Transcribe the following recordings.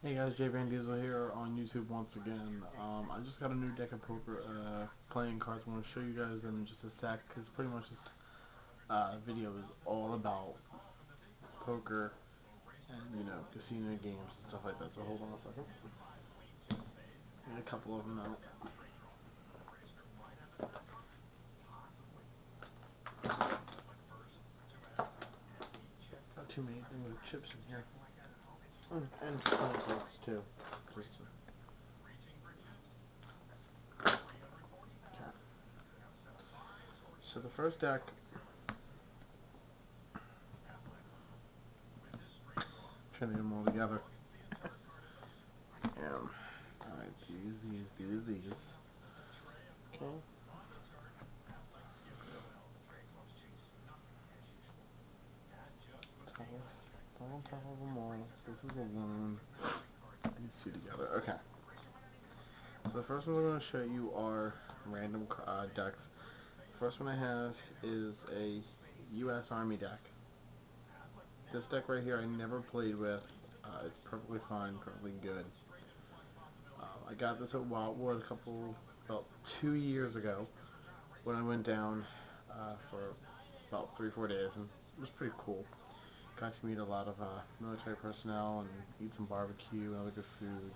Hey guys, Jay Van Diesel here on YouTube once again. I just got a new deck of poker playing cards. I want to show you guys in just a sec because pretty much this video is all about poker and casino games and stuff like that. So hold on a second. Get a couple of them out. Got too many things with chips in here and playing cards too. Just to, okay. So the first deck, trying to get them all together. Alright, these. Okay. On top of them all. This is a loan. These two together. Okay. So the first one I'm going to show you are random decks. The first one I have is a U.S. Army deck. This deck right here I never played with. It's perfectly fine, perfectly good. I got this at Wildwood about 2 years ago when I went down for about 3-4 days, and it was pretty cool. Got to meet a lot of military personnel and eat some barbecue and other good food.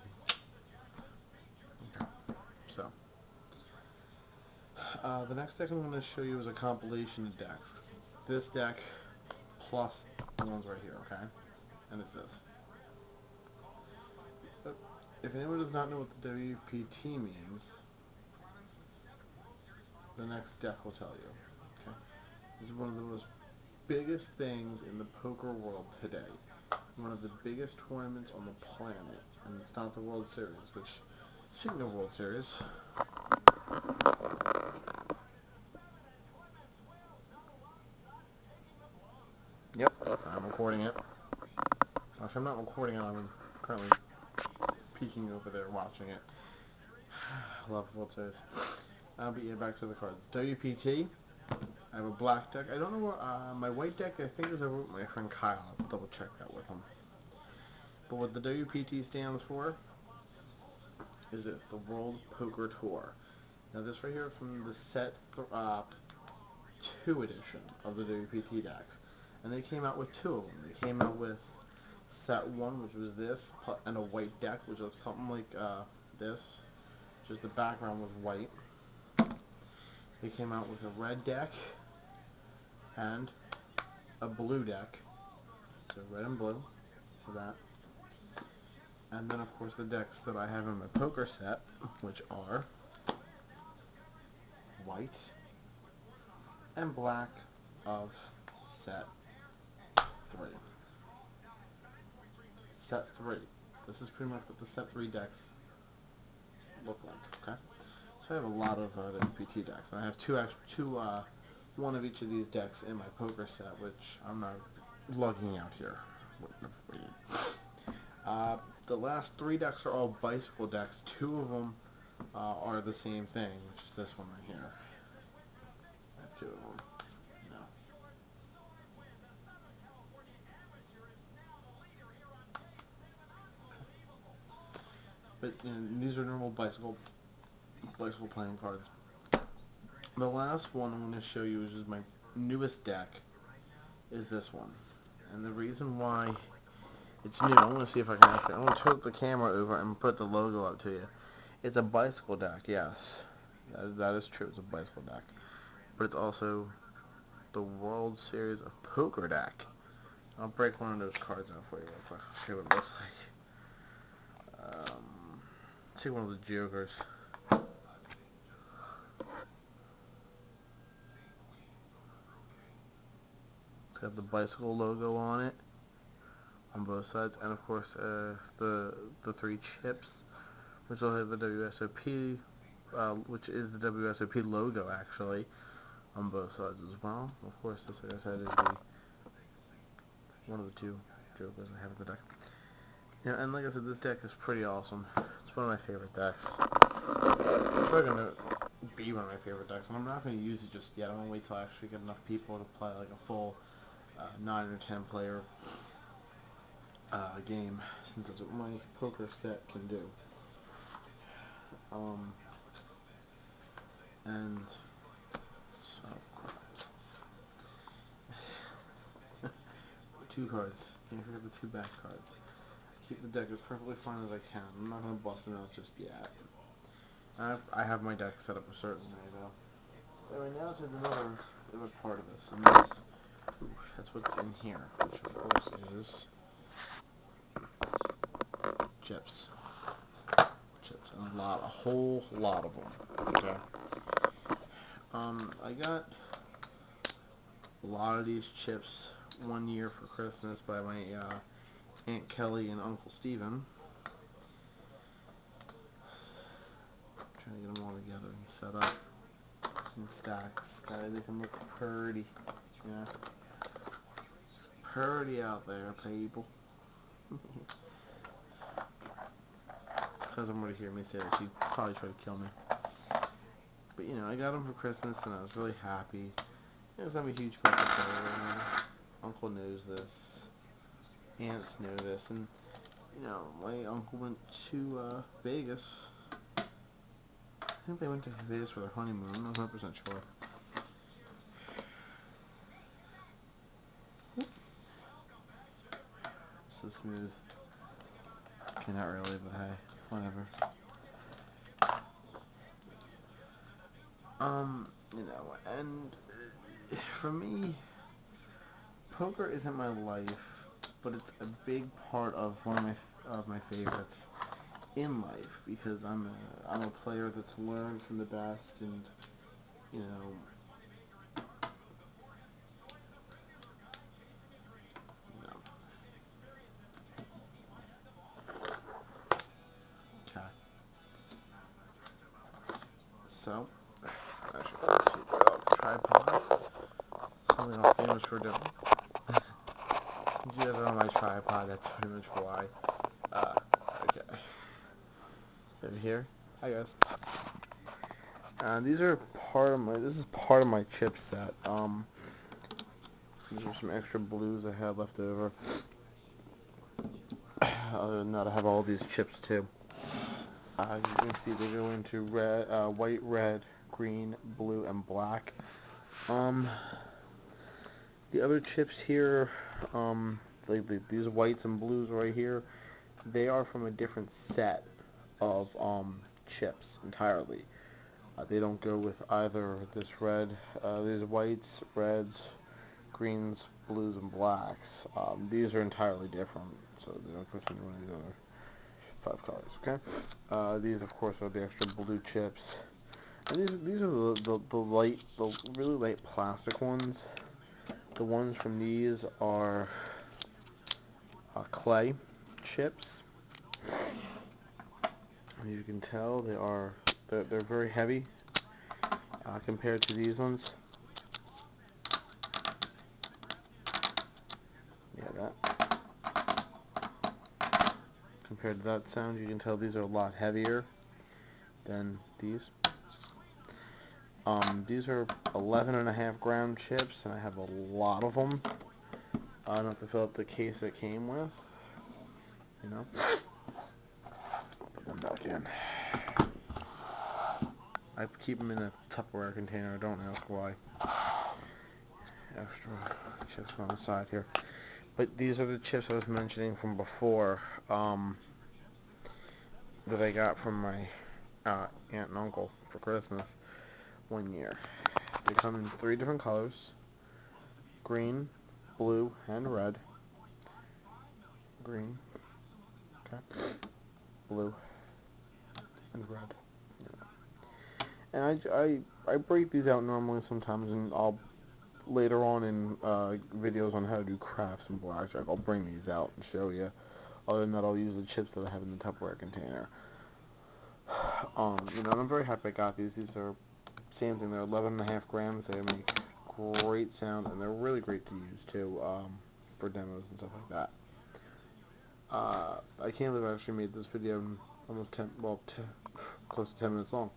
Okay, so the next deck I'm going to show you is a compilation of decks. It's this deck plus the ones right here, okay? And it's this. If anyone does not know what the WPT means, the next deck will tell you. Okay? This is one of the most biggest things in the poker world today. One of the biggest tournaments on the planet, and it's not the World Series, which, speaking of World Series, yep, I'm recording it. Actually, I'm not recording it, I'm currently peeking over there watching it. I love World Series. But yeah, back to the cards. WPT, I have a black deck. I don't know where, my white deck I think is over with my friend Kyle. I'll double check that with him. But what the WPT stands for is this, the World Poker Tour. Now this right here is from the set 2 edition of the WPT decks. And they came out with 2 of them. They came out with set 1, which was this, and a white deck, which looks something like this. Just the background was white. They came out with a red deck and a blue deck. So red and blue for that. And then of course the decks that I have in my poker set, which are white and black of set 3. Set 3. This is pretty much what the set 3 decks look like, okay? So I have a lot of WPT decks. And I have one of each of these decks in my poker set, which I'm not lugging out here. The last 3 decks are all bicycle decks. 2 of them are the same thing, which is this one right here. I have 2 of them. No. But these are normal bicycle playing cards. The last one I'm going to show you, which is my newest deck, is this one. And the reason why it's new, I want to see if I can actually, I want to tilt the camera over and put the logo up to you. It's a bicycle deck, yes. That is true, it's a bicycle deck. But it's also the World Series of Poker deck. I'll break one of those cards out for you real quick. I'll show you what it looks like. Take one of the Jokers. It's got the bicycle logo on it, on both sides, and of course the 3 chips, which will have the WSOP, which is the WSOP logo actually, on both sides as well. Of course, this, like I said, is one of the 2 Jokers I have in the deck. Yeah, and like I said, this deck is pretty awesome. It's one of my favorite decks. It's probably gonna be one of my favorite decks, and I'm not gonna use it just yet. I'm gonna wait till I actually get enough people to play like a full 9 or 10 player game, since that's what my poker set can do. And so, two cards. Can't forget the two back cards. Keep the deck as perfectly fine as I can. I'm not gonna bust it out just yet. I have my deck set up a certain way though. Anyway, now to the other part of this, and that's what's in here, which of course is chips. Chips, and a whole lot of them. Okay. I got a lot of these chips one year for Christmas by my Aunt Kelly and Uncle Steven. Trying to get them all together and set up in stacks. That way they can look pretty. Yeah. Pretty out there, people. Cousin were to hear me say that, she'd probably try to kill me. But you know, I got them for Christmas and I was really happy. Because I'm a huge poker player. Uncle knows this. Aunts know this. And, you know, my uncle went to Vegas. I think they went to Vegas for their honeymoon. I'm not 100% sure. So smooth. Okay, not really, but hey, whatever. You know, and for me, poker isn't my life, but it's a big part of one of my favorites in life, because I'm a player that's learned from the best, and you know, okay. So, I should take a tripod. Something I'm famous for doing. Since you guys are on my tripod, that's pretty much why. Okay. Over here. Hi guys. These are this is part of my chip set. These are some extra blues I had left over. Other than that, I have all these chips too. As you can see, they go into red, white, red, green, blue, and black. The other chips here, these whites and blues right here, they are from a different set of chips entirely. They don't go with either this red, these whites, reds, greens, blues, and blacks. These are entirely different, so they don't go with one of these other 5 colors. Okay. These, of course, are the extra blue chips. And these are the really light plastic ones. The ones from these are clay chips. As you can tell, they're very heavy compared to these ones. Yeah, that. Compared to that sound, you can tell these are a lot heavier than these. These are 11.5 gram chips, and I have a lot of them. Not to fill up the case it came with, you know. Put them back in. I keep them in a Tupperware container. I don't ask why. Extra chips on the side here. But these are the chips I was mentioning from before, that I got from my aunt and uncle for Christmas one year. They come in 3 different colors: green, blue, and red. Green, okay, blue, and red. And I break these out normally sometimes, and I'll later on in videos on how to do crafts and blackjack, I'll bring these out and show you. Other than that, I'll use the chips that I have in the Tupperware container. You know, and I'm very happy I got these. These are same thing. They're 11.5 grams. They make great sound, and they're really great to use too, for demos and stuff like that. I can't believe I actually made this video almost close to 10 minutes long.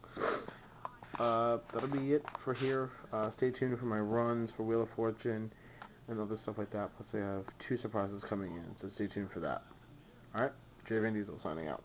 That'll be it for here. Stay tuned for my runs for Wheel of Fortune and other stuff like that. Plus they have 2 surprises coming in, so stay tuned for that. Alright, Jay Van Diesel signing out.